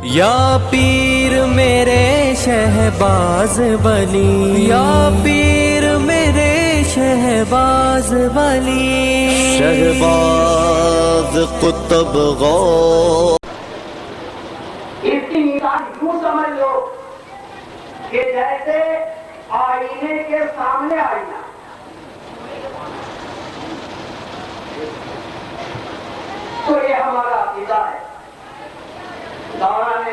یا پیر میرے شہباز ولی، یا پیر میرے شہباز ولی، شہباز قطب غو۔ اس کی مثال یوں سمجھ لو کہ جیسے آئینے کے سامنے آئینہ، تو یہ ہمارا عقیدہ ہے۔ دوران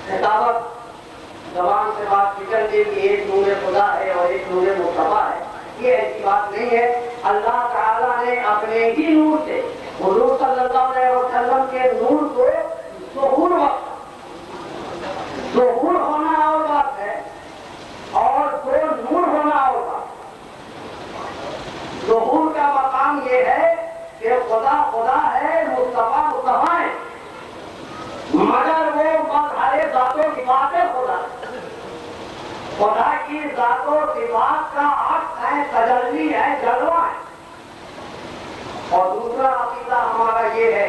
خطابت زبان سے بات نکل گئی کہ ایک نور خدا ہے اور ایک نور مصطفیٰ ہے، یہ ایسی بات نہیں ہے۔ اللہ تعالیٰ نے اپنے ہی نور سے حضور صلی اللہ علیہ وسلم کے نور کو ظہور ظہور ہونا اور بات ہے، اور تو نور ہونا اور بات۔ ظہور کا مقام یہ ہے کہ خدا خدا ہے، مصطفیٰ مصطفیٰ ہے، مگر وہ مظہر ذات و صفات خدا ہے۔ خدا کی ذات و صفات کا عکس ہے، تجلی ہے، جلوہ ہے۔ اور دوسرا عقیدہ ہمارا یہ ہے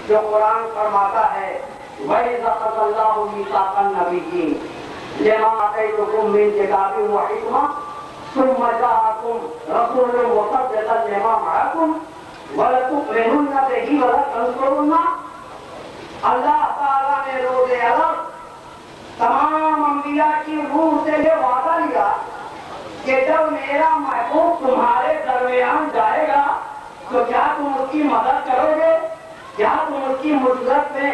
جو قرآن فرماتا ہے وَإِذْ أَخَذَ اللَّهُ مِيثَاقَ النَّبِيِّينَ لَمَا آتَيْتُكُم مِّن كِتَابٍ وَحِكْمَةٍ ثُمَّ جَاءَكُمْ رَسُولٌ مُصَدِّقًا لِّمَا مَعَكُمْ وَلَتُؤْمِنُنَّ بِهِ وَلَتَنصُرُنَّهُ۔ اللہ تعالیٰ نے روز عرب تمام انبیاء کی روح سے یہ وعدہ لیا کہ جب میرا محبوب تمہارے درمیان جائے گا تو کیا تم اس کی مدد کرو گے، کیا تم اس کی مدد میں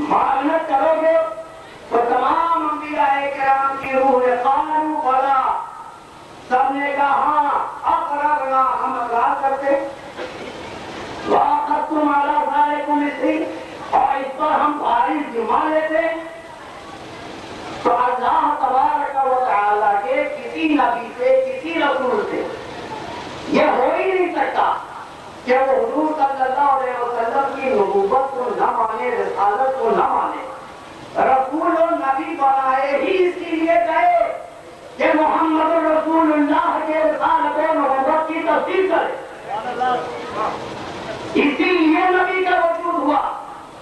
معاونت کرو گے؟ تو تمام انبیاء کرام کی روح نے قالوا بلا، سب نے کہا ہاں، اقررنا، ہم اقرار کرتے، وَأَخَذْتُمْ عَلَىٰ ذَٰلِكُمْ إِصْرِي، اور اس پر ہم بھاری ذمہ لیتے۔ تو اللہ تبارک و تعالیٰ کے کسی نبی سے، کسی رسول سے یہ ہو ہی نہیں سکتا کہ وہ حضور صلی اللہ علیہ وسلم کی نبوت کو نہ مانے، رسالت کو نہ مانے۔ رسول و نبی بنائے ہی اس کے لیے گئے کہ محمد رسول اللہ کے رسالت و نبوت کی تصدیق کرے۔ اسی لیے نبی کا وجود ہوا،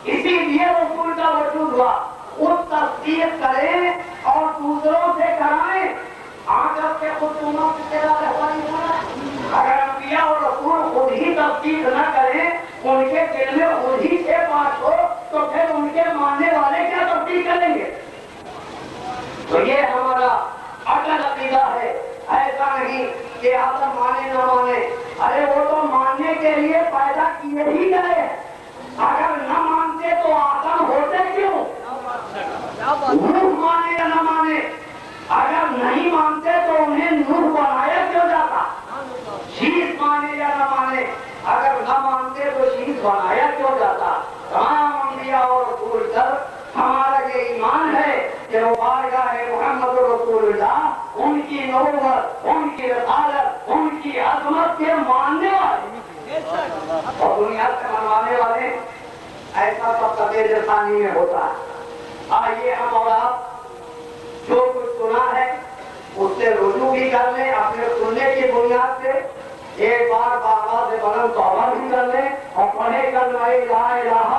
اسی لیے رسول کا وجود ہوا۔ اس تصدیق کریں اور دوسروں سے کرائیں۔ آخرت کے خود اگر انبیاء اور رسول خود ہی تصدیق نہ کریں، ان کے دل میں خود ہی سے بات ہو، تو پھر ان کے ماننے والے کیا تصدیق کریں گے؟ تو یہ ہمارا اصل عقیدہ ہے۔ ایسا نہیں کہ آدم مانے نہ مانے، ارے وہ تو ماننے کے لیے پیدا کیے ہی گئے، اگر نہ مانتے تو آدم ہوتے کیوں؟ نوح مانے یا نہ مانے، اگر نہیں مانتے تو انہیں نوح بنایا کیوں جاتا؟ شیش مانے یا نہ مانے، اگر نہ مانتے تو شیش بنایا کیوں جاتا؟ تمام انبیاء اور رسول پر ہمارا یہ ایمان ہے کہ وہ بارگاہ محمد رسول اللہ، ان کی نبوت، ان کی رسالت، ان کی عظمت کے ماننے والے اور دنیا سے منوانے والے۔ ایسا سب قبیل ثانی میں ہوتا ہے۔ آئیے ہم اور آپ جو کچھ سنا ہے اس سے رجوع بھی کر لیں، اپنے سننے کی بنیاد سے ایک بار بابا سے بلند توبہ بھی کر لیں اور پڑھے کلمہ لا الہ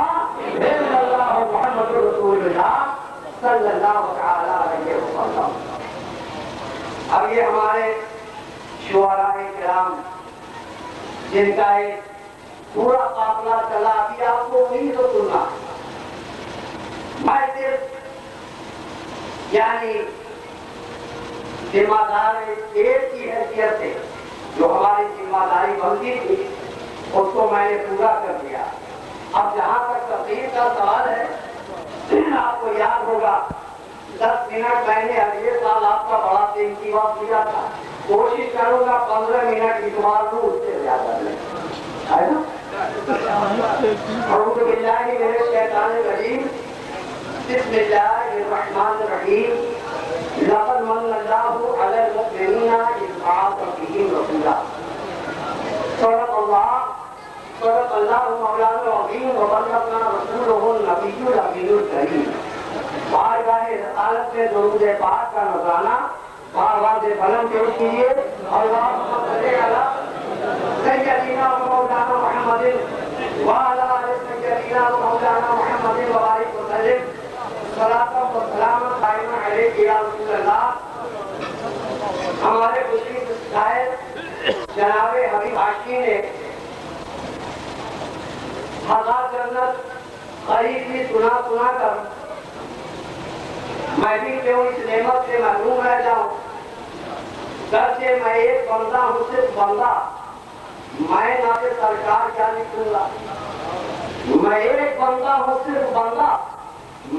الا اللہ محمد رسول اللہ صلی اللہ علیہ وسلم۔ اب یہ ہمارے شعراء کرام جن کا ایک پورا قافلہ چلا، ابھی آپ کو وہی تو سننا۔ میں صرف یعنی ذمہ دار ایک کی حیثیت سے جو ہماری ذمہ داری بنتی تھی اس کو میں نے پورا کر دیا۔ اب جہاں تک تفسیر کا سوال ہے، آپ کو یاد ہوگا 10 منٹ میں نے اگلے سال آپ کا بڑا قیمتی وقت دیا تھا، کوشش کروں گا 15 منٹ اس بار دوں، اس سے زیادہ نہیں ہے نا۔ اعوذ باللہ من الشیطان الرجیم، بسم اللہ الرحمن الرحیم، لقد من اللہ علی المؤمنین اذ بعث فیہم رسولا۔ صدق اللہ مولانا العظیم وبلغنا رسولہ النبی الامین الکریم۔ بارگاہ رسالت میں درود پاک کا نذرانہ بار سے بلند پیش کیجیے۔ اللہم صلی علی سیدنا مولانا محمد وعلی آل سیدنا مولانا محمد وبارک وسلم۔ قریب بھی سنا سنا کر میں بھی کیوں اس نعمت سے محروم رہ جاؤں؟ گرچہ میں ایک بندہ ہوں، صرف بندہ، میں نہ کہ سرکار کیا لکھوں گا؟ میں ایک بندہ ہوں، صرف بندہ،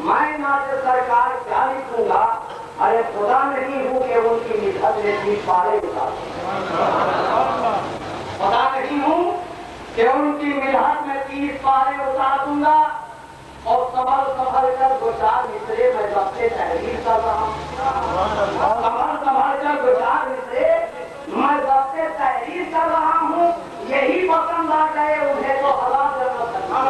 میں نہ کہ سرکار کیا لکھوں گا؟ ارے خدا نہیں ہوں کہ ان کی مدحت میں 30 پارے اتار، خدا نہیں ہوں کہ ان کی مدحت میں 30 پارے اتار دوں گا، اور سنبھل سنبھل کر 2-4 مصرے میں ضبط تحریر کر رہا ہوں، سنبھل سنبھل کر 2-4 مصرے میں ضبط تحریر کر رہا ہوں، یہی پسند آ گئے انہیں تو حلال جنت کرنا۔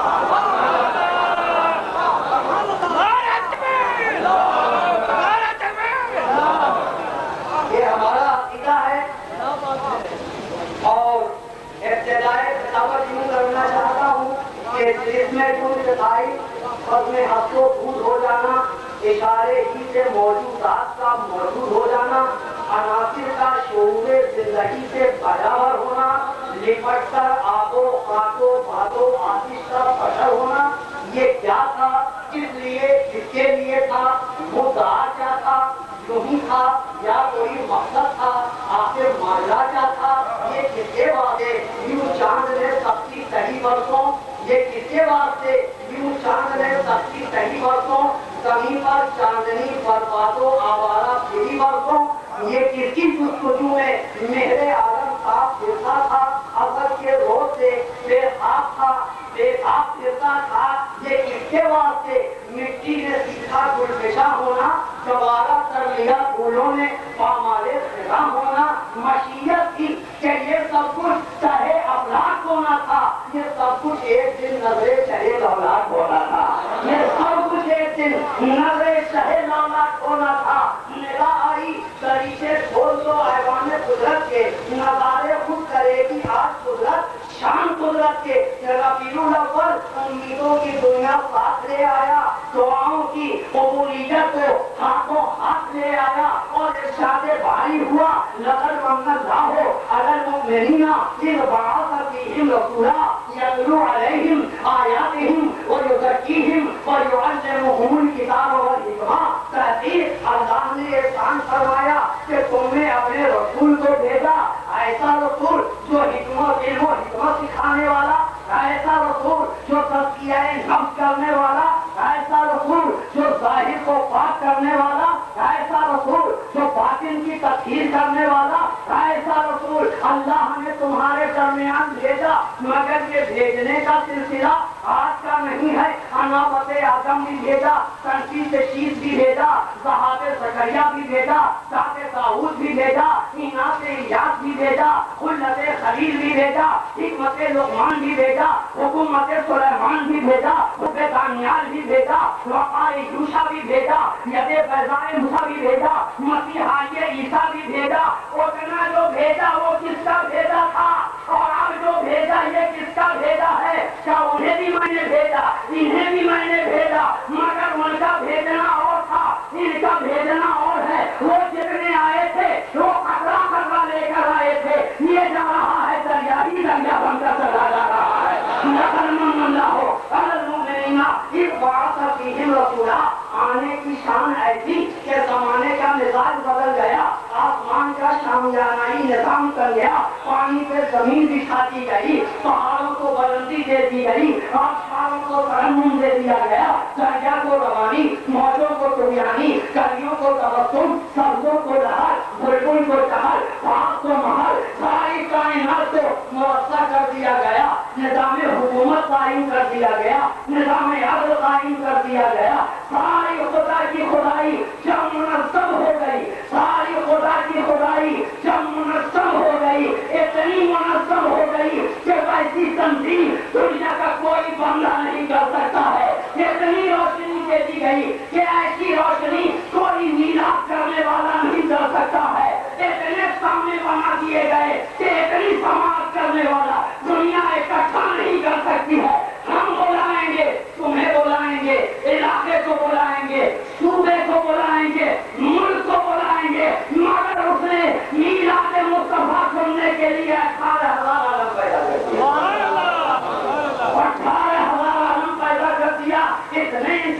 یہ ہمارا عقیدہ ہے، اور ابتدائی خطابت یوں کرنا چاہتا ہوں کہ جس میں جو ابتدائی خط میں حد و خود ہو جانا، اشارے ہی سے موجودات کا موجود ہو جانا، عناصر کا شعور زندگی سے برابر ہونا، لپٹ کر آب و خاک و باد و آتش کا بشر ہونا، یہ کیا تھا، کس لیے، کس کے لیے تھا، مدعا کیا تھا، یوں ہی تھا یا کوئی مقصد تھا، آخر ماجرا کیا تھا، یہ کس کے واسطے یوں چاند نے سختی صحیح برسوں، یہ کس کے واسطے یوں چاند نے سختی صحیح برسوں، زمین پر چاندنی برباد و آوارہ پھری برسوں، یہ کس کی جستجو میں مہر عالم صاف پھرتا تھا، اصل کے روز سے بے خواب تھا، بے خواب پھرتا تھا، یہ کس کے واسطے مٹی نے سیکھا گلفشا ہونا، گوارا کر لیا پھولوں نے پامالے خزاں ہونا، مشیت تھی کہ یہ سب کچھ چاہے افلاک ہونا تھا، یہ سب کچھ ایک دن نظر چہے لولاک ہونا تھا، یہ سب کچھ ایک دن نظر چہے لولاک ہونا تھا، نگاہ آئی دریچے کھول دو ایوان قدرت کے، نظارے خود کرے گی آج قدرت، شان قدرت کے، ربیع الاول امیدوں کی دنیا ساتھ لے آیا، دعاؤں کی قبولیت کو ہاتھوں ہاتھ لے آیا، اور ارشاد باری ہوا لقد من اللہ علی المؤمنین اذ بعث فیہم رسولا یتلو علیہم آیاتہم ویزکیہم ویعلمہم الکتاب والحکمہ۔ تحقیق اللہ نے احسان فرمایا کہ تم نے اپنے رسول کو بھیجا، ایسا رسول جو حکمت علم و حکمت سکھانے والا، ایسا رسول جو تزکیہ نفس کرنے والا، ایسا رسول جو ظاہر کو پاک کرنے والا، ایسا رسول جو باطن کی تطہیر کرنے والا، ایسا رسول اللہ نے تمہارے درمیان بھیجا، مگر یہ بھیجنے کا سلسلہ آج کا نہیں ہے، انابت آدم بھی بھیجا، تنقید شیش بھی بھیجا، صحاب زکریا بھی بھیجا، ذات داؤد بھی بھیجا، اینات الیاس بھی بھیجا، خلت خلیل بھی بھیجا، حکمت لقمان بھی بھیجا، حکومت سلیمان بھی بھیجا، حب دانیال بھی بھیجا، وقار یوشا بھی بھیجا، ید بیضاء موسیٰ بھی بھیجا، مسیحائی عیسیٰ بھی بھیجا، اتنا جو بھیجا وہ کس کا بھیجا تھا، اور اب جو بھیجا یہ کس کا بھیجا ہے؟ کیا انہیں بھی میں نے بھیجا، انہیں بھی میں نے بھیجا، مگر ان کا بھیجنا اور تھا، ان کا بھیجنا اور ہے۔ وہ جتنے آئے تھے وہ خطرہ خطرہ لے کر آئے تھے، یہ جا رہا ہے دریا ہی دریا بن کر چلا جا رہا ہے۔ لقد من اللہ علی المؤمنین اذ بعث فیہم رسولا، آنے کی شان ایسی کہ زمانے کا مزاج بدل گیا، آسمان کا شامیانائی نظام کر گیا، پانی پہ زمین بچھا دی گئی، پہاڑوں کو بلندی دے دی گئی، آسمانوں کو ترنم دے دیا گیا، دریا کو روانی، موجوں کو طغیانی، کلیوں کو تبسم، سبزوں کو لہر، بلبل کو چہل، باغ کو مہر، ساری کائنات کو موسع کر دیا گیا، نظام حکومت قائم کر دیا گیا، نظام عدل قائم کر دیا گیا، ساری خدا کی خدائی جب منظم ہو گئی، ساری خدا کی خدائی جب منظم ہو گئی، اتنی منظم ہو گئی کہ ایسی تنظیم دنیا کا کوئی بندہ نہیں کر سکتا ہے، اتنی روشنی دے دی گئی کہ ایسی روشنی کوئی میلاد کرنے والا نہیں کر سکتا ہے، اتنے سامنے بنا دیے گئے کہ اتنی سماعت کرنے والا دنیا اکٹھا نہیں کر سکتی ہے۔ ہم بلائیں گے، تمہیں بلائیں گے، علاقے کو بلائیں گے، صوبے کو بلائیں گے، ملک کو بلائیں گے، مگر اس نے میلاد مصطفیٰ سننے کے لیے 18,000 عالم پیدا کر دیا، 18,000 عالم پیدا کر دیا،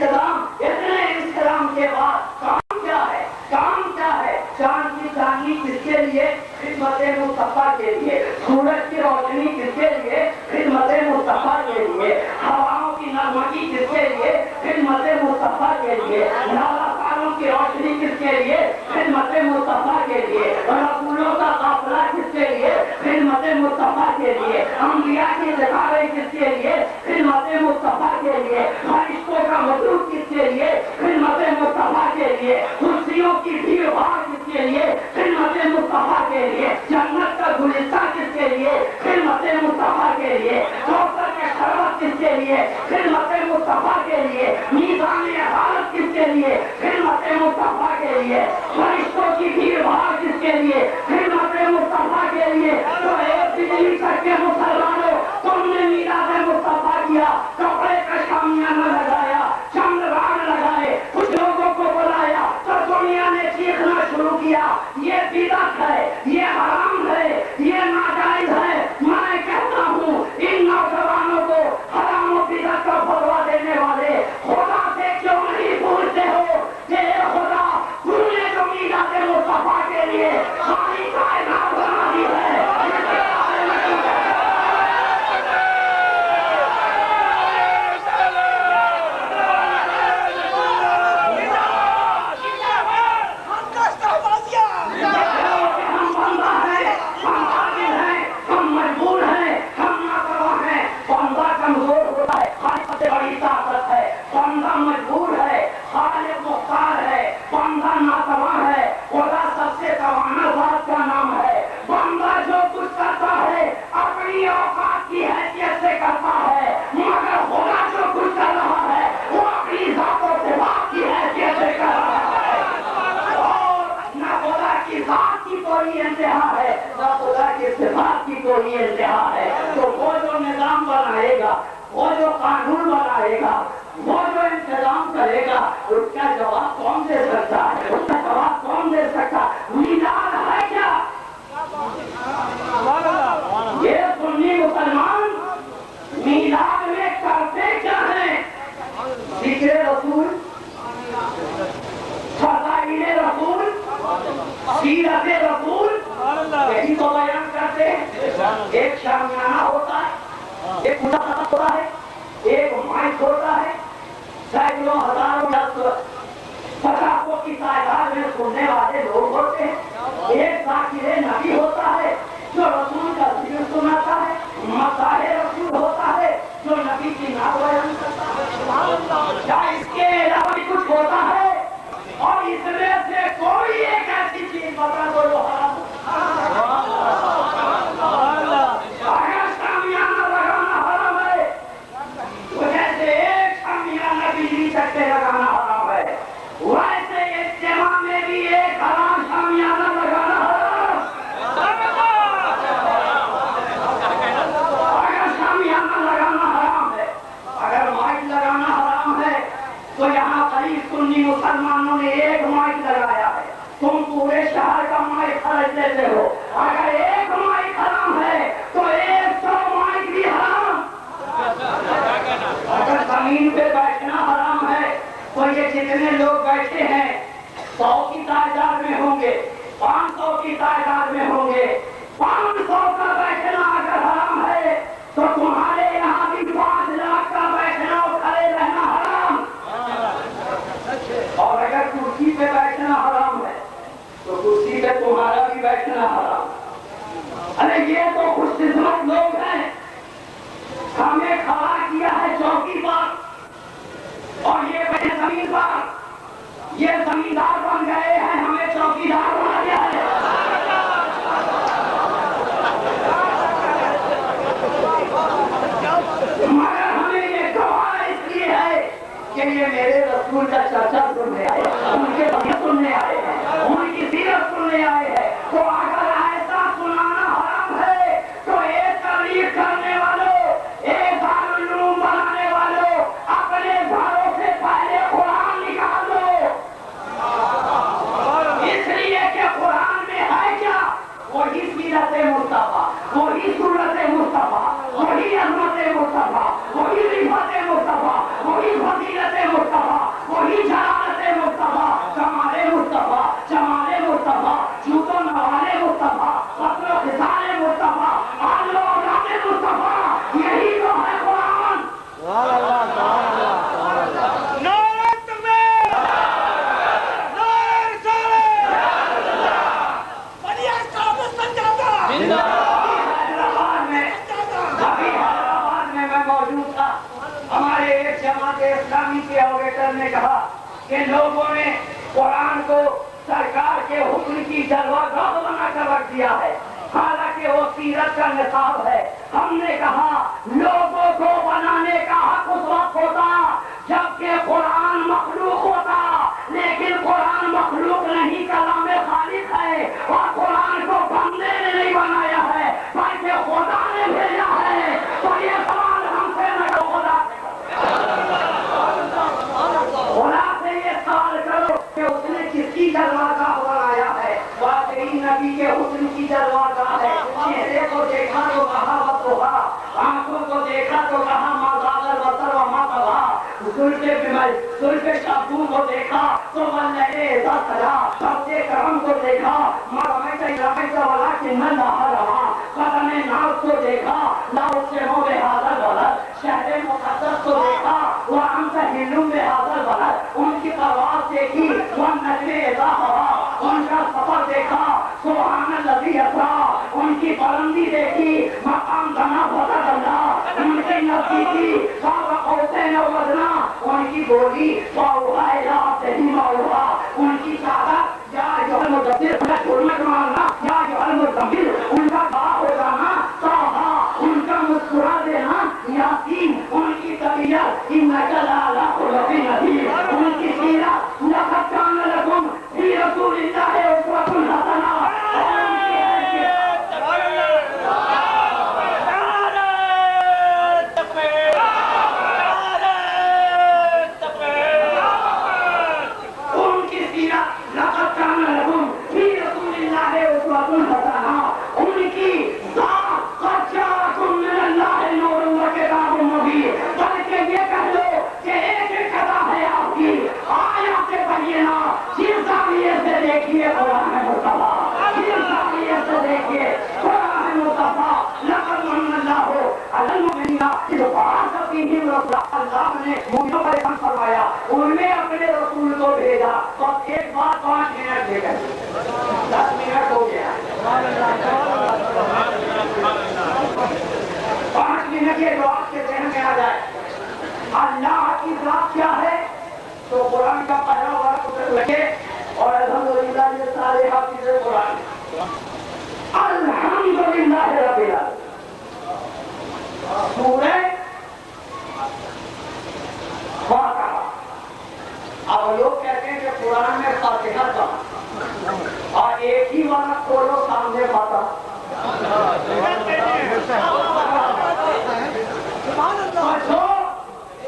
انتظام، اتنے انتظام کے بعد کام کیا ہے؟ کام کیا ہے؟ چاند کی چاندنی کس کے لیے؟ خدمت مصطفیٰ کے لیے. سورج کی روشنی کس کے لیے؟ خدمت مصطفیٰ کے لیے. ہواؤں کی نرمگی کس کے لیے؟ خدمت مصطفیٰ کے لیے. لالا سالوں کی روشنی کس کے لیے؟ خدمت مصطفیٰ کے لیے. رسولوں کا قافلہ کس کے لیے؟ خدمت مصطفیٰ کے لیے. انبیاء کی دکھاوے کس کے لیے؟ خدمت مصطفیٰ کے لیے. فرشتوں کا وجود کس کے لیے؟ خدمت مصطفیٰ کے لیے. کرسیوں کی بھیڑ بھاڑ کس کے لیے؟ خدمت مصطفیٰ کے لیے. جنت کا گلستہ کس کے لیے؟ خدمت مصطفیٰ کے لیے. کوثر کے شربت کس کے لیے؟ خدمت مصطفیٰ کے لیے. میزان عدالت کس کے لیے؟ خدمت مصطفیٰ کے لیے. فرشتوں کی بھیڑ بھاڑ کس کے لیے؟ خدمت مصطفیٰ کے لیے. تو ایک بجلی کر کے مسلمانوں تم نے میلاد مصطفیٰ کیا، کپڑے کا شامیانہ لگایا، چند راگ لگائے، کچھ لوگوں کو بلایا تو دنیا نے چیخنا شروع کیا یہ بدعت ہے، یہ حرام ہے، یہ ناجائز ہے. میں کہتا ہوں ان نوجوانوں کو حرام و بدعت کا فتویٰ دینے والے خدا سے کیوں نہیں پوچھتے ہو کہ اے خدا تم نے جو میلاد مصطفیٰ کے لیے ساری کائنات بنا دی ہے. کوئی انتہا ہے. تو وہ جو نظام بنائے گا، وہ جو قانون بنائے گا، وہ جو انتظام کرے گا، اس کا جواب کون دے سکتا ہے؟ اس کا جواب کون دے سکتا؟ میلاد ہے کیا؟ یہ سنی مسلمان میلاد میں کرتے کیا ہیں؟ ذکر رسول، فضائل رسول، سیرت رسول، یہی تو بیان کرتے ہیں. ایک شامیانہ ہوتا ہے، ایک ملاقات ہوتا ہے، ایک مائک ہوتا ہے، سینکڑوں ہزاروں پچاسوں کی تعداد میں سننے والے لوگ ہوتے ہیں. ایک ذاکر نبی ہوتا ہے جو رسول کا ذکر سناتا ہے، مداح رسول ہوتا ہے جو نبی کی نعت بیان کرتا ہے. کیا اس کے علاوہ بھی کچھ ہوتا ہے؟ اور اس میں سے کوئی ایک ایسی چیز بتا دو جو حرام ہو. اگر شامیانہ لگانا حرام ہے تو جیسے ایک شامیانہ بجلی چکے لگانا حرام ہے، ویسے اجتماع میں بھی ایک حرام شامیانہ لگانا حرام. اگر شامیانہ لگانا حرام ہے، اگر مائک لگانا حرام ہے، تو یہاں قریب سنی مسلمانوں نے ایک مائک لگایا ہے، تم پورے شہر کا مائک خرچ لیتے ہو. اگر ایک مائک حرام ہے تو 100 مائک بھی حرام. اگر زمین پہ بیٹھنا حرام ہے تو یہ جتنے لوگ بیٹھے ہیں 100 کی تعداد میں ہوں گے، 500 کی تعداد میں ہوں گے. 500 کا بیٹھنا اگر حرام ہے تو تمہارے یہاں بھی 5 لاکھ کا بیٹھنا اور کھڑے رہنا حرام. اور اگر کرسی پہ بیٹھنا حرام ہے تو کرسی پہ تمہارا بھی بیٹھنا حرام. ارے یہ تو خوش قسمت لوگ ہیں، ہمیں کھڑا کیا ہے چوکی پر اور یہ بیٹھے زمین پر. یہ زمیندار بن گئے ہیں، ہمیں چوکیدار بنا دیا ہے. مگر ہمیں یہ گوارا اس لیے ہے کہ یہ میرے رسول کا چرچا سننے آئے ہیں، ان کے باتیں سننے آئے ہیں، ان کی سیرت سننے آئے ہیں. تو اگر ایسا سنانا حرام ہے تو ایک تبلیغ کرنے والوں، ایک دارالعلوم بنانے والوں، اپنے گھروں سے پہلے قرآن نکال دو. اس لیے کہ قرآن میں ہے کیا؟ وہی سیرت مصطفیٰ، وہی سورت مصطفیٰ، وہی عظمت مصطفیٰ، وہی رفعت مصطفیٰ، وہی فضیلت مصطفیٰ. کہ لوگوں نے قرآن کو سرکار کے حکم کی جلوہ گاہ بنا کر رکھ دیا ہے، حالانکہ وہ سیرت کا نصاب ہے۔ ہم نے کہا لوگوں کو بنانے کا حق اس وقت ہوتا جبکہ قرآن مخلوق ہوتا، لیکن قرآن مخلوق نہیں، کلام خالق ہے، اور قرآن کو بندے نے نہیں بنایا ہے بلکہ خدا نے بھیجا ہے۔ تو یہ سوال ہم سے نہ کرو، خدا سے یہ سوال کرو کہ اس نے کس کی جلوہ گاہ بنایا ہے؟ واقعی نبی کے حسن کی جلوہ گاہ ہے۔ چہرے کو دیکھا تو کہا وطوہا، آنکھوں کو دیکھا تو کہا ما زاغ البصر وما طغیٰ، زلف شابوں کو دیکھا تو واللیل اذا سجا، شب کرم کو دیکھا ما رمیت اذ رمیت ولکن اللہ رمی، قدم ناز کو دیکھا لا اقسم بہذا البلد، شہر مقدس کو دیکھا وانت حل بہذا البلد، ان کی پرواز دیکھی والنجم اذا ہوا، ان کا سفر دیکھا سبحان الذی اسریٰ، ان کی بلندی دیکھی مقام دنا فضل اللہ، ان کی نزدیکی قاب قوسین او ادنیٰ، ان کی بولی فاوحیٰ الی عبدہ ما اوحیٰ، ان کی طاقت یا ایھا المدثر، ان کا حرمت ماننا یا ایھا المزمل، ان کا کھڑا ہو جانا طٰہٰ، ان کا مسکرا دینا یاسین، ان کی طبیعت انک لعلی خلق عظیم، ان کی سیرت لقد کان لکم فی رسول اللہ اسوۃ حسنہ، اللہ نے مومنوں پر احسان فرمایا، ان میں اپنے رسول کو بھیجا۔ تو ایک بات 5 منٹ دے کر 10 منٹ ہو گیا، 5 منٹ یہ جو آپ کے ذہن میں آ جائے اللہ کی ذات کیا ہے تو قرآن کا پہلا ورق لگے اور الحمدللہ یہ سارے حافظ قرآن الحمدللہ رب العالمین۔ سورہ فاتحہ، اب لوگ کہتے ہیں کہ قرآن میں فاتحہ کہاں، اور ایک ہی والا کھولو سامنے فاتحہ، جو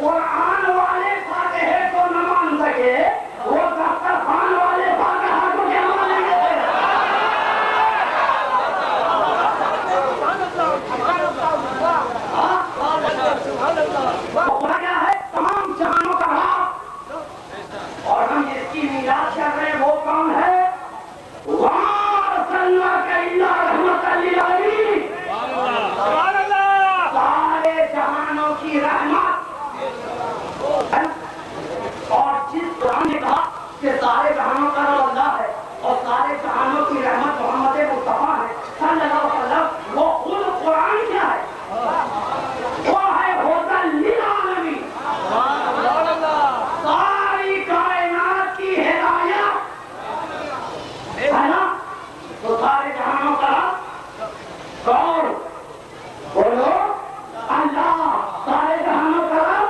قرآن والے فاتحے کو نہ مان سکے وہ دسترخوان والے فاتحہ کو کیا مانیں گے؟ کیا ہے تمام جہانوں کا رب، اور ہم جس کی میراث کر رہے ہیں وہ کون ہے؟ وَمَا أَرْسَلْنَاكَ إِلَّا رَحْمَةً لِّلْعَالَمِينَ، سارے جہانوں کی رحمت۔ اور جس قرآن نے کہا کہ سارے جہانوں کا رب اللہ ہے اور سارے جہانوں کی رحمت محمد مصطفیٰ ہے صلی اللہ علیہ وسلم، وہ خود قرآن کیا ہے؟ وہ ہے ہدی للعالمین، ساری کائنات کی ہدایت ہے نا۔ تو سارے جہانوں کا رب کون؟ بولو اللہ، سارے جہانوں کا رب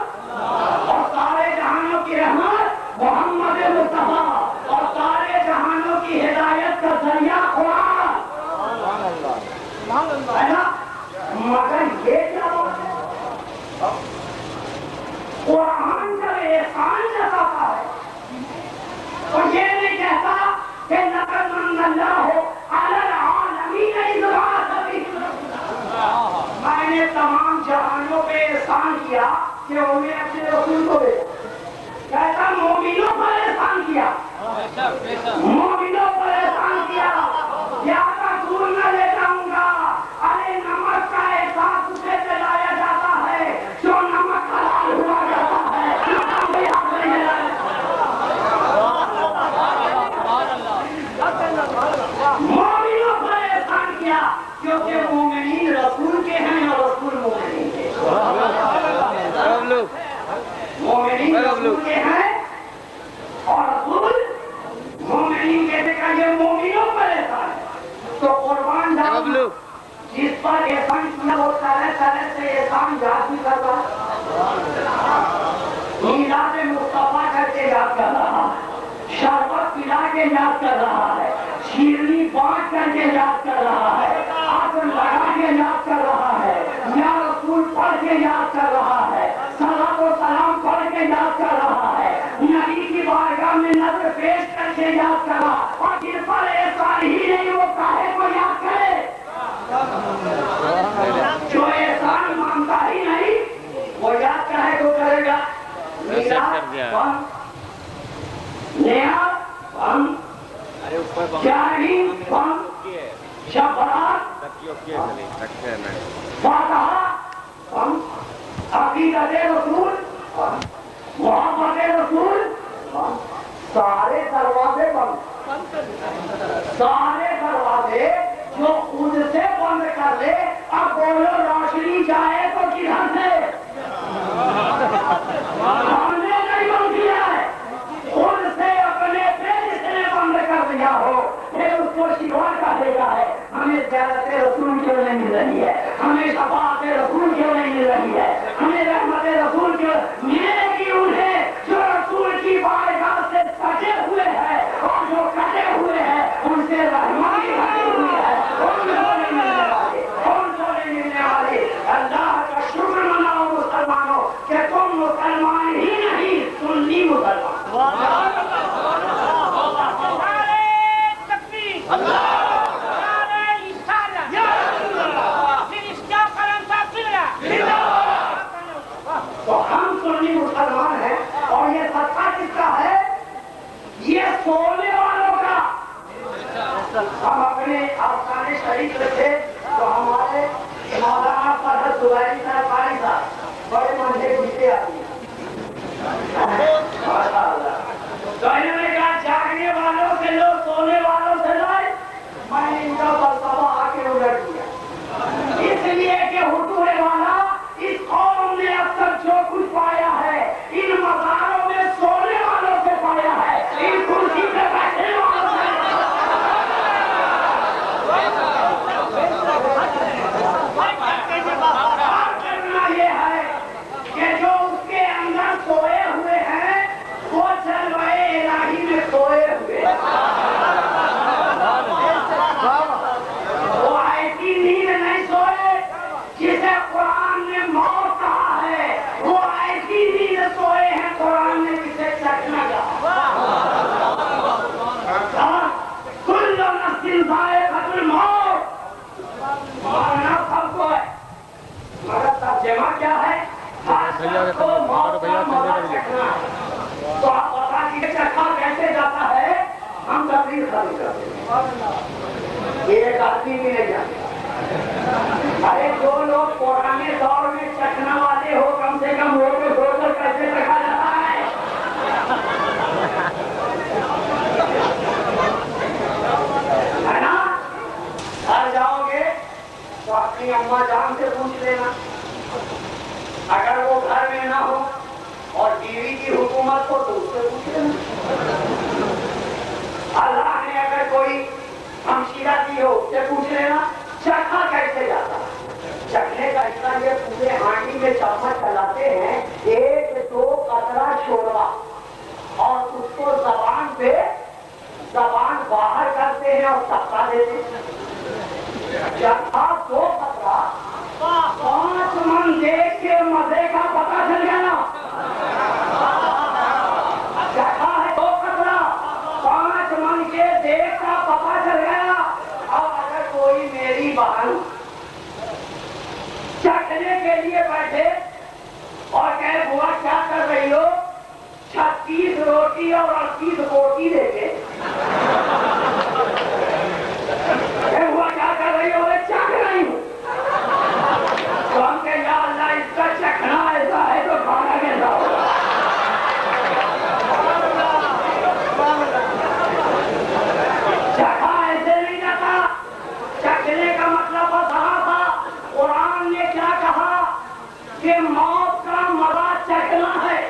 اور سارے جہانوں کی رحمت محمد مصطفیٰ اور سارے جہانوں کی ہدایت کا ذریعہ قرآن ہے نا۔ مگر یہ کیا بات ہے؟ قرآن جب احسان جتاتا ہے تو یہ نہیں کہتا کہ لقد من اللہ علی العالمین اذ بعث فیہم، میں نے تمام جہانوں پہ احسان کیا کہ انہوں نے اپنے رسول کو بھیجا۔ کہتا مومنوں پر احسان کیا، مومنوں پر احسان کیا، یا دور نہ لے جاؤں گا۔ ارے نمک کا احساس اسے دلایا جاتا ہے جو نمک حلال ہوا جاتا ہے، مومنوں پر احسان کیا کیونکہ مومنین رسول کے ہیں اور رسول مومنین کے، مومنین رسول کے ہیں پر احسان کیا وہ طرح طرح سے احسان یاد بھی کر رہا، میلاد مصطفیٰ کر کے یاد کر رہا، شربت پلا کے یاد کر رہا ہے، شیرنی بانٹ کر کے یاد کر رہا ہے، آسن لگا کے یاد کر رہا ہے، یا رسول پڑھ کے یاد کر رہا ہے، صلاۃ و سلام پڑھ کے یاد کر رہا ہے، نبی کی بارگاہ میں نظر پیش کر کے یاد کر رہا، اور جن پر احسان ہی نہیں وہ کاہے کو یاد کرے؟ جو احسان مانتا ہی نہیں وہ یاد کاہے کو کرے گا؟ میلاد بند، نیاز بند، جاہی بند، شفاعت فاتحہ بند، عقیدت رسول بند، محبت رسول بند، سارے دروازے بند، سارے دروازے جو خود سے بند کر لے۔ اب بولو روشنی جائے تو کدھر سے؟ ہم نے نہیں بند کیا ہے، خود سے اپنے پہ جس نے بند کر دیا ہو پھر اس کو شکوا کہے گا ہے ہمیں زیارت رسول کیوں نہیں مل رہی ہے، ہمیں شفاعت رسول کیوں نہیں مل رہی ہے، ہمیں رحمت رسول کیوں ملے گی؟ انہیں جو رسول کی بارگاہ سے سجے ہوئے ہیں اور جو کٹے ہوئے ہیں ان سے رحمت بھی ہٹی ہوئی ہے، ان کو نہیں ملنے والے، ان کو نہیں ملنے والے۔ اللہ کا شکر مناؤ مسلمانوں کہ تم مسلمان ہی نہیں سنی مسلمان۔ تو ہم سنی مسلمان ہیں اور یہ صدقہ کس کا ہے؟ یہ سونے والوں کا۔ ہم اپنے افسانے شریف میں تھے تو ہمارے مولانا فرحت زبیری صاحب قاری صاحب بڑے منجے گھسے آتی ہیں، تو انہوں نے کہا جاگنے والوں سے لو سونے والوں سے لائے، میں نے ان کا فلسفہ آ کے الٹ دیا، اس لیے کہ حضور والا اس قوم نے اب تک جو کچھ پایا ہے ان مزاروں میں سونے والوں سے پایا ہے، ان کرسی پہ بیٹھنے والوں سے۔ کرنا یہ ہے کہ جو اس کے اندر سوئے ہوئے ہیں وہ جلوہ الہی میں سوئے ہوئے ہیں، وہ ایسی نیند نہیں سوئے جسے قرآن نے موت کہا ہے، وہ ایسی نیند سوئے ہیں قرآن نے جسے چکنا کہا۔ کل نفس ذائقۃ الموت، مرنا سب کو ہے، مگر ترجمہ کیا ہے؟ ہر شخص کو موت کا مزہ چکھنا ہے۔ تو آپ بتا دیجیے چکھا کیسے جاتا ہے؟ ہم تقریر خالی کرتے ہیں، ایک آدمی بھی نہیں جاتا۔ ارے جو لوگ پرانے دور میں چکھنا والے ہو کم سے کم وہ کو سوچ کر کیسے رکھا جاتا ہے؟ ہے نا؟ گھر جاؤ گے تو اپنی اماں جان سے پوچھ لینا، اگر وہ گھر میں نہ ہو اور بیوی کی حکومت ہو تو اس سے پوچھ لینا، اللہ نے اگر کوئی ہمشیرہ دی ہو اس سے پوچھ لینا۔ چکھا کیسے جاتا ہے؟ چکھنے کا اتنا یہ پورے ہانڈی میں چمچ چلاتے ہیں، ایک دو قطرہ شوربا اور اس کو زبان باہر کرتے ہیں اور چپا دیتے ہیں۔ چکھا دو قطرہ 5 من دیکھ کے مزے کا پتہ چل گیا نا، چکھا ہے 2 قطرہ 5 من کے دیکھ کا پتہ چل گیا۔ اب اگر کوئی میری بہن چکھنے کے لیے بیٹھے اور کہے بوا کیا کر رہی ہو؟ 36 روٹی اور 38 بوٹی دے کے بوا کیا کر رہی ہو؟ چکھ رہی ہوں۔ تو ہم کہ یا اللہ اس کا چکھنا ایسا ہے تو کھانا کیسا ہوگا؟ چکھا ایسے نہیں جاتا، چکھنے کا مطلب بتا تھا۔ قرآن نے کیا کہا کہ موت کا مزہ چکھنا ہے،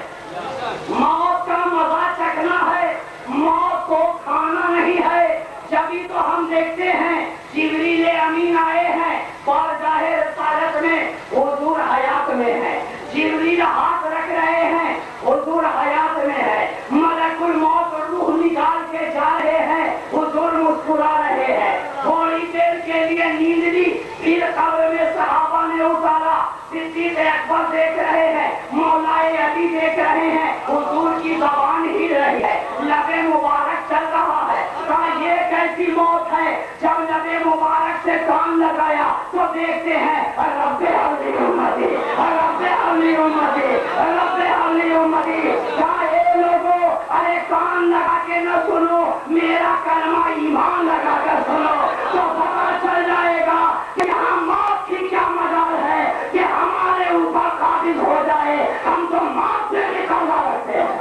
موت کا مزہ چکھنا ہے، موت کو کھانا نہیں ہے۔ جبھی تو ہم دیکھتے ہیں جبریل امین آئے ہیں بارگاہ رسالت میں حضور حیات میں ہے، جبریل ہاتھ رکھ رہے ہیں حضور حیات میں ہے، ملک الموت روح نکال کے جا رہے ہیں حضور مسکرا رہے ہیں، تھوڑی دیر کے لیے نیند لی پھر قبر میں صحابہ نے اتارا، صدیق اکبر دیکھ رہے ہیں، مولائے علی دیکھ رہے ہیں، حضور کی زبان ہل رہی ہے، لب مبارک چل رہا ہے، کہا یہ کیسی موت ہے؟ جب لب مبارک سے کان لگایا تو دیکھتے ہیں رب حولی امتی، رب حولی امتی، رب حولی امتی، کہا اے لوگوں ارے کان لگا کے نہ سنو، میرا کلمہ ایمان لگا کر سنو تو پتا چل جائے گا کہ یہاں موت کی کیا مجال ہے کہ ہمارے اوپر قابض ہو جائے، ہم تو موت سے بھی قبضہ رکھتے ہیں،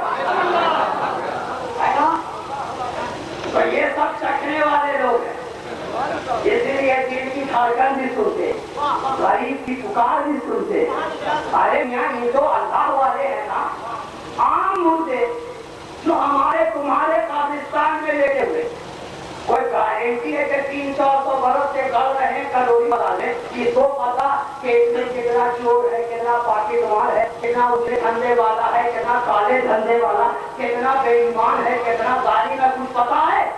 ہے نا؟ تو یہ سب چکھنے والے لوگ ہیں، اس لیے دل کی دھڑکن بھی سنتے، غریب کی پکار بھی سنتے، ارے میاں یہ تو اللہ والے ہیں نا، عام مردے جو ہمارے تمہارے قبرستان میں لیٹے ہوئے، کوئی گارنٹی ہے کہ 300 برس سے گل رہے ہیں کلوری بنا لیں، یہ تو پتا کہ اس میں کتنا چور ہے، کتنا پاکٹ مار ہے، کتنا اتنے دھندے والا ہے، کتنا کالے دھندے والا، کتنا بے ایمان ہے، کتنا گالی کا کچھ پتا ہے؟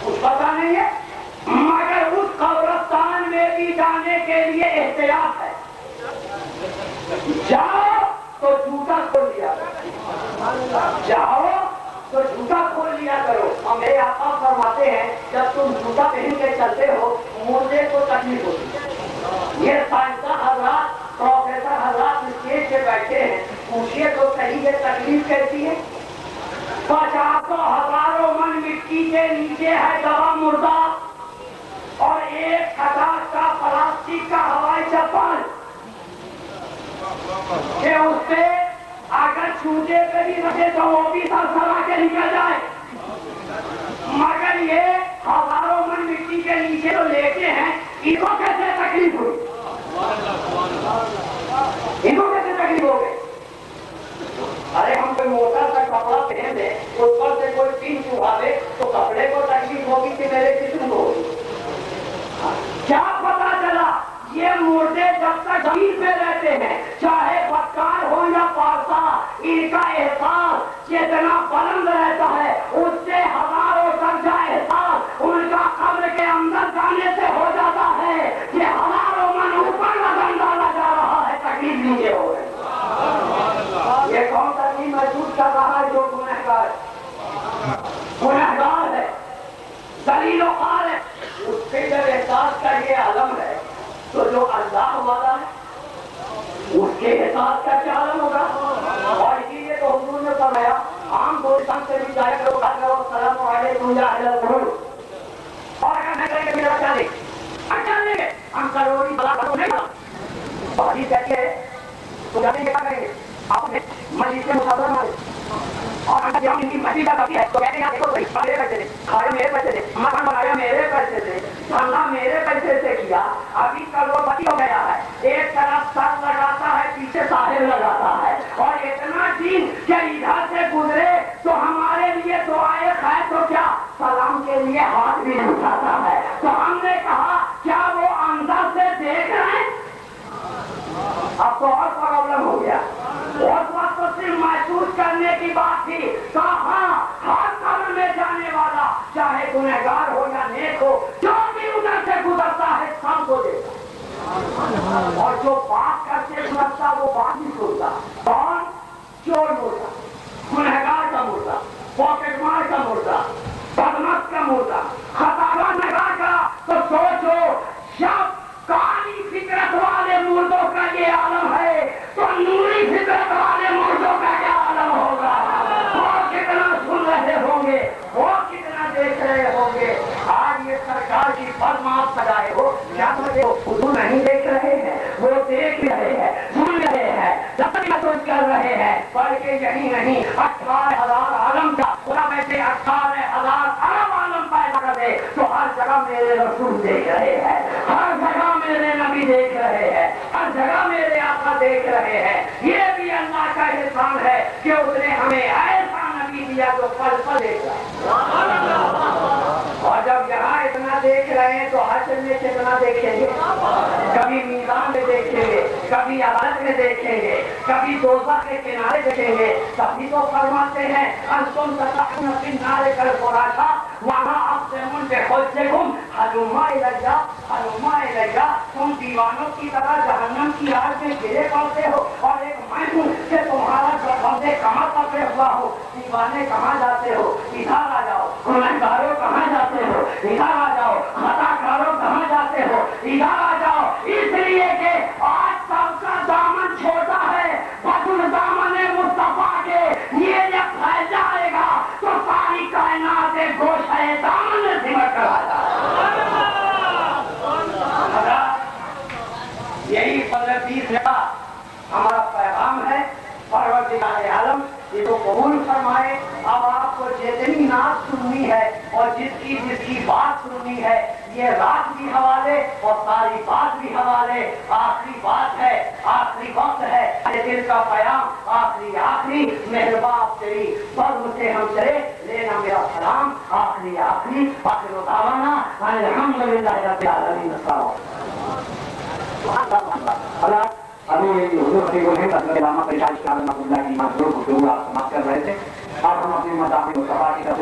کچھ پتا نہیں ہے، مگر اس قبرستان میں بھی جانے کے لیے احتیاط ہے، جاؤ تو جوتا کھول لیا کرو، جاؤ تو جوتا کھول لیا کرو، اور میرے آقا فرماتے ہیں جب تم جوتا پہن کے چلتے ہو مردے کو تکلیف ہوتی ہے، یہ سائنسداں حضرات پروفیسر حضرات اسٹیج پہ بیٹھے ہیں، پوچھئے تو صحیح یہ تکلیف کیسی ہے؟ 50 ہزاروں من مٹی کے نیچے ہے دبا مردہ اور 1000 کا پلاسٹک کا ہوائی چپل کہ اس سے اگر چھوٹے پہ بھی رکھے تو وہ بھی سرسرا کے نکل جائے، مگر یہ ہزاروں من مٹی کے نیچے تو لیتے ہیں، ان کو کیسے تکلیف ہوئی؟ ان کو کیسے تکلیف ہو گئی؟ ارے ہم کوئی موٹا سا کپڑا پہن دیں اس پر سے کوئی پین چبھا دے تو کپڑے کو تکلیف ہوگی کہ میرے جسم کو ہوگی؟ کیا پتا چلا یہ مردے جب تک زمین پہ رہتے ہیں چاہے بدکار ہو یا پارسا، ان کا احساس جتنا بلند رہتا ہے اس سے ہزاروں درجہ احساس ان کا قبر کے اندر جانے سے ہو جاتا ہے کہ ہزاروں من اوپر وزن ڈالا جا رہا ہے، تکلیف نیچے ہو رہے۔ یہ کون تکلیف محسوس کر رہا ہے؟ جو گنہگار ہے، ذلیل و خوار ہے، اس کے جب احساس کا یہ عالم ہے تو جو اللہ والا ہے اس کے احساس کا کیا عالم ہوگا؟ اور اسی لیے تو حضور نے فرمایا عام دوستان سے بھی جائے کرو، کہا کرو السلام علیکم یا اہل القبور، اور اگر نہیں کریں گے میرا کیا لیں گے؟ ہم کروڑی بلا کرو نہیں بلا، اور حدیث کہتی ہے تو جانے کے کیا کریں گے؟ آپ نے مسجد سے مسافر مارے اور اگر جب ان کی مسجد کرتی ہے تو کہتے ہیں دیکھو بھائی میرے پیسے تھے، کھایا میرے پیسے تھے، مکان بنایا میرے پیسے سے، دھندا میرے پیسے سے کیا، ابھی کروڑپتی ہو گیا ہے، ایک طرف سر لگاتا ہے پیچھے صاحب لگاتا ہے، اور اتنا دن کہ ادھر سے گزرے تو ہمارے لیے دعائے خیر تو کیا سلام کے لیے ہاتھ بھی نہیں اٹھاتا ہے، تو ہم نے کہا کیا وہ اندر سے دیکھ رہے ہیں؟ اب تو اور پرابلم ہو گیا، اس وقت تو صرف محسوس کرنے کی بات تھی، کہا ہر قبر میں جانے والا چاہے گنہگار ہو یا نیک ہو جو بھی ادھر سے گزرتا ہے سب کو دیکھتا، اور جو بات کر کے گزرتا وہ بات نہیں سنتا، کون؟ چور مردہ، گنہگار کا مردہ، پاکٹ مار کا مردہ، بدمست کا مردہ، خطاگار نگار کا، تو سوچو جب کالی فطرت والے مردوں کا یہ عالم ہے تو نوری فطرت والے مردوں کا کیا عالم ہوگا؟ وہ کتنا سن رہے ہوں گے، وہ کتنا دیکھ رہے ہوں گے۔ آج یہ سرکار کی فرمات سجائے ہو کیا سمجھے ہو؟ حضور نہیں دیکھ رہے ہیں، وہ دیکھ رہے ہیں، سن رہے ہیں، جب محسوس کر رہے ہیں، بلکہ یہی نہیں 18,000 عالم کا خدا ویسے 18,000 عالم عالم پیدا کر دے تو ہر جگہ میرے رسول دیکھ رہے ہیں، ہر جگہ میرے نبی دیکھ رہے ہیں، ہر جگہ میرے آقا دیکھ رہے ہیں۔ یہ بھی اللہ کا احسان ہے کہ اس نے ہمیں ایسا نبی دیا جو پل پل دیکھ رہا ہے، اور جب یہاں اتنا دیکھ رہے ہیں تو حشر میں کتنا نہ دیکھیں گے؟ کبھی میدان میں دیکھیں گے، کبھی عدالت میں دیکھیں گے، کبھی دوزخ کے کنارے دیکھیں گے. تبھی تو فرماتے ہیں انتم تسعون فی النار کالفراشا وہاں اقسم بحجکم ہلما الیہ ہلما الیہ. تم دیوانوں کی طرح جہنم کی آگ میں گرے پڑتے ہو اور ایک میں ہوں کہ تمہارا بندے کہاں پکڑے ہوا ہو. دیوانے کہاں جاتے ہو؟ ادھر آ جاؤ. گنہگاروں کہاں جاتے ہو؟ ادھر آ جاؤ. خطا کاروں کہاں جاتے ہو؟ ادھر آ جاؤ. اس لیے کہ آج سب کا دامن چھوٹا ہے، بدل دامن مصطفیٰ کے یہ جب پھیل جائے گا تو ساری کائنات گوشہ دامن میں سمٹ کر آ جائے. یہی 15-20 کا ہمارا پیغام ہے. پروردگار عالم یہ تو قبول فرمائے. اب آپ کو جتنی نعت سننی ہے اور جس کی بات سننی ہے، یہ رات بھی حوالے اور ساری بات بھی حوالے. آخری بات ہے، آخری وقت ہے، یہ دل کا پیام آخری مہربان تیری فضل سے ہم چلے. لینا میرا سلام آخری آخر دعوانا الحمدللہ رب العالمین. ابھی حضور خطیب الہند حضرت علامہ پریشان شاہ رحمۃ اللہ کی معذور گفتگو آپ سماعت کر رہے تھے. اب ہم اپنے مذاہب مصطفیٰ کی طرف